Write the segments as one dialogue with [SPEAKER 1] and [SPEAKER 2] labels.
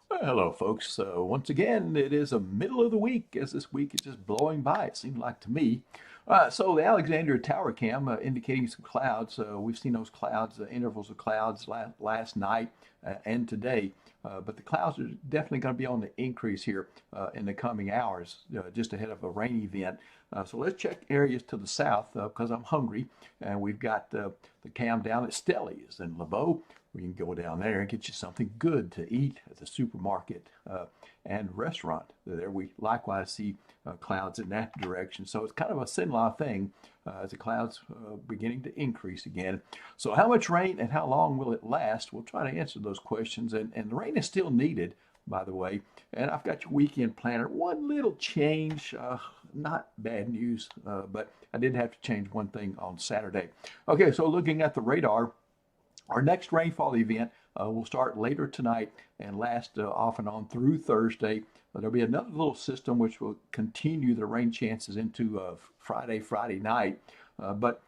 [SPEAKER 1] Well, hello, folks. Once again, it is a middle of the week as this week is just blowing by, it seemed like to me. So the Alexandria Tower Cam indicating some clouds. We've seen those clouds, intervals of clouds last night and today. But the clouds are definitely going to be on the increase here in the coming hours, just ahead of a rain event. So let's check areas to the south because I'm hungry. And we've got the cam down at Stellies in LeBeau. We can go down there and get you something good to eat at the supermarket and restaurant. There we likewise see clouds in that direction. So it's kind of a Sinlaw thing as the clouds beginning to increase again. So how much rain and how long will it last? We'll try to answer those questions. And the rain is still needed, by the way. And I've got your weekend planner. One little change, not bad news, but I did have to change one thing on Saturday. Okay, so looking at the radar, our next rainfall event will start later tonight and last off and on through Thursday. There'll be another little system which will continue the rain chances into Friday night. But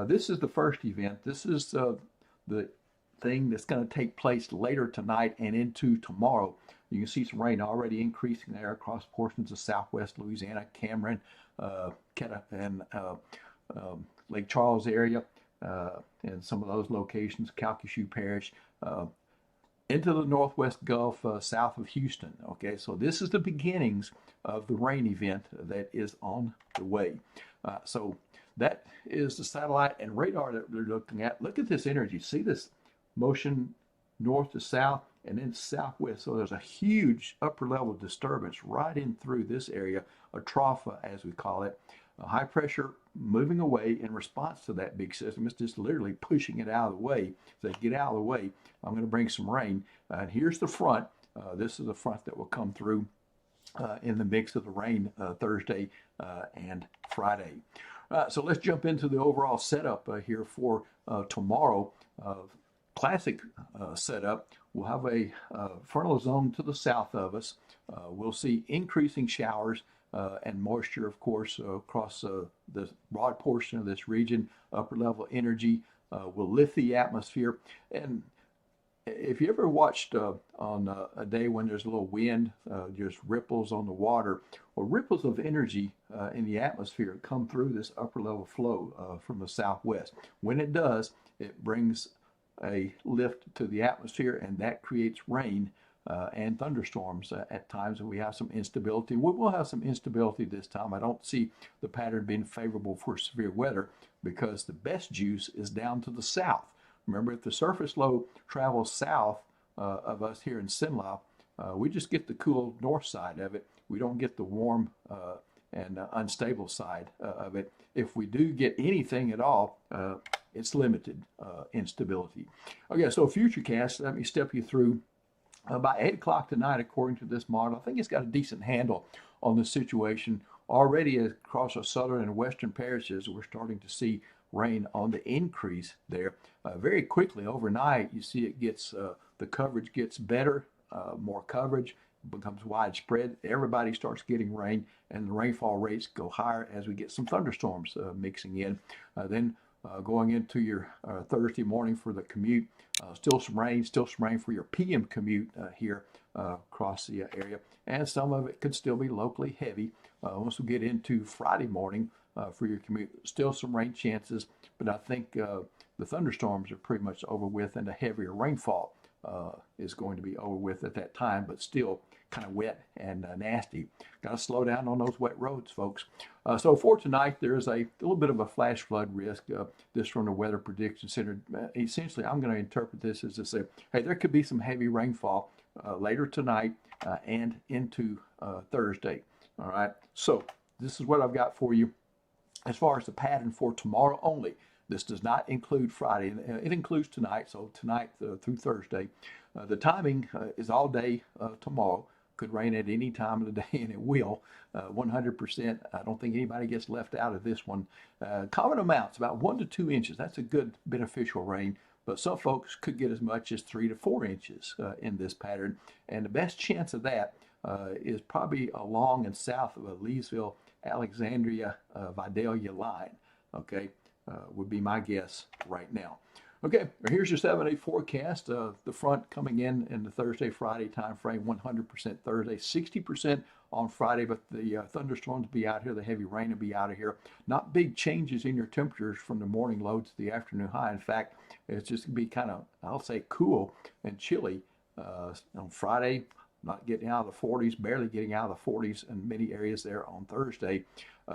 [SPEAKER 1] this is the first event. This is the thing that's going to take place later tonight and into tomorrow. You can see some rain already increasing there across portions of southwest Louisiana, Cameron, and Lake Charles area and some of those locations, Calcasieu Parish, uh, into the Northwest Gulf south of Houston. Okay, so this is the beginnings of the rain event that is on the way. So that is the satellite and radar that we're looking at. Look at this energy. See this motion north to south and then southwest. So there's a huge upper level disturbance right in through this area, a trough as we call it. High pressure moving away in response to that big system. It's just literally pushing it out of the way. So get out of the way. I'm going to bring some rain. And here's the front. This is the front that will come through in the mix of the rain Thursday and Friday. So let's jump into the overall setup here for tomorrow. Classic setup. We'll have a frontal zone to the south of us. We'll see increasing showers and moisture, of course, across the broad portion of this region. Upper level energy will lift the atmosphere. And if you ever watched on a day when there's a little wind, just ripples on the water, or ripples of energy in the atmosphere come through this upper level flow from the southwest. When it does, it brings a lift to the atmosphere, and that creates rain and thunderstorms at times. And we have some instability. We will have some instability this time. I don't see the pattern being favorable for severe weather because the best juice is down to the south. Remember, if the surface low travels south of us here in Sinlaw, we just get the cool north side of it. We don't get the warm and unstable side of it. If we do get anything at all, it's limited instability. Okay, so futurecast, let me step you through by 8 o'clock tonight, according to this model. I think it's got a decent handle on the situation. Already across our southern and western parishes, we're starting to see rain on the increase there. Very quickly overnight, you see it gets, the coverage gets better, more coverage becomes widespread. Everybody starts getting rain, and the rainfall rates go higher as we get some thunderstorms mixing in. Then going into your Thursday morning for the commute, still some rain for your PM commute here across the area, and some of it could still be locally heavy. Once we get into Friday morning for your commute, still some rain chances, but I think the thunderstorms are pretty much over with, and the heavier rainfall is going to be over with at that time, but still kind of wet and nasty. Got to slow down on those wet roads, folks. So for tonight, there's a little bit of a flash flood risk. This from the Weather Prediction Center. Essentially, I'm going to interpret this as to say, hey, there could be some heavy rainfall later tonight and into Thursday. All right. So this is what I've got for you as far as the pattern for tomorrow only. This does not include Friday. It includes tonight, so tonight through Thursday. The timing is all day tomorrow. Could rain at any time of the day, and it will. 100%. I don't think anybody gets left out of this one. Common amounts, about 1 to 2 inches. That's a good beneficial rain, but some folks could get as much as 3 to 4 inches in this pattern. And the best chance of that is probably along and south of the Leesville, Alexandria, Vidalia line. Okay, would be my guess right now. Okay, here's your 7-day forecast. The front coming in the Thursday, Friday time frame, 100% Thursday, 60% on Friday, but the thunderstorms will be out here, the heavy rain will be out of here. Not big changes in your temperatures from the morning low to the afternoon high. In fact, it's just going to be kind of, I'll say, cool and chilly on Friday. Not getting out of the 40s, barely getting out of the 40s in many areas there on Thursday.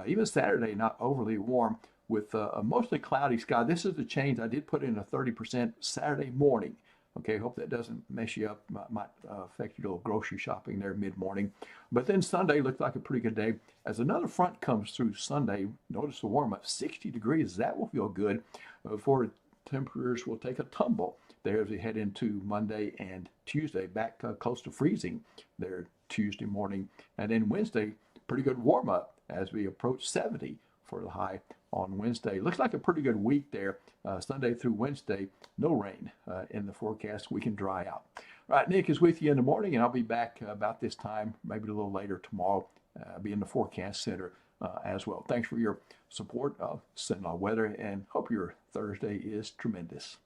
[SPEAKER 1] Even Saturday, not overly warm with a mostly cloudy sky. This is the change. I did put in a 30% Saturday morning. Okay, hope that doesn't mess you up. Might affect your little grocery shopping there mid-morning. But then Sunday looked like a pretty good day. As another front comes through Sunday, notice the warm up, 60 degrees. That will feel good before temperatures will take a tumble there as we head into Monday and Tuesday, back close to freezing there Tuesday morning. And then Wednesday, pretty good warm up as we approach 70 for the high on Wednesday. Looks like a pretty good week there, Sunday through Wednesday. No rain in the forecast. We can dry out. All right, Nick is with you in the morning, and I'll be back about this time, maybe a little later tomorrow. Be in the forecast center as well. Thanks for your support of SendLaw Weather, and hope your Thursday is tremendous.